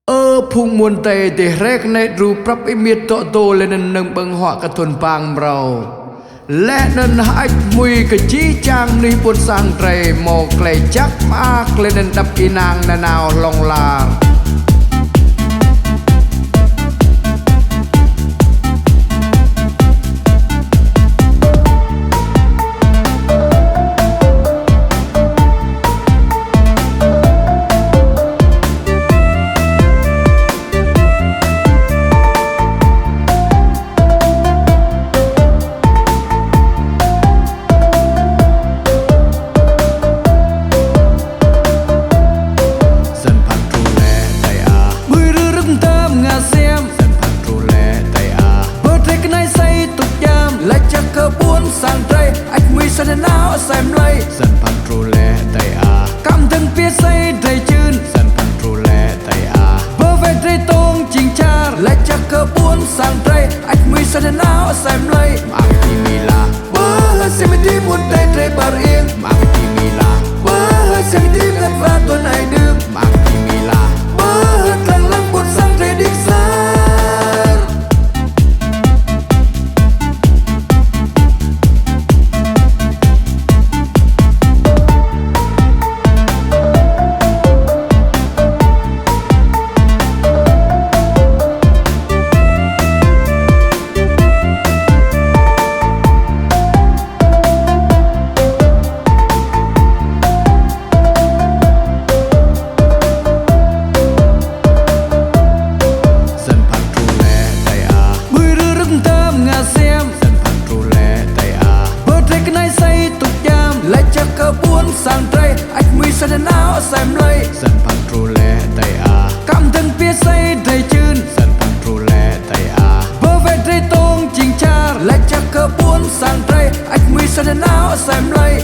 phung muôn tề để rét nét ru prap imiệt tọ tô lên nâng băng họa cả thuần pang brau lẽ nên hãy mùi cái chí trang ni buồn sang trề mò clay chắc ác lên đập kỳ nàng nà nào lòng là Sân áo xem lây sân pan tru lệ tay a cam thân phía xây đầy chưn sân pan tru lệ tay a bơ về đầy tông chỉnh cha lại chắc cơ buôn sang tây ách mi sân áo xem lây mang ti mila bơ xem đi buôn tây tây bar yên mang ti mila bơ xem đi ngất và tuần này đêm mang ti mila bơ thằng lăng buôn sang tây đi xa sang tây ách mi sân áo xem lây sân pan tru lệ tay a cam thân phía xây đầy chưn sân pan tru lệ tay a bơ về đầy tông chỉnh cha lại chắc cơ buôn sang tây ách mi sân áo xem lây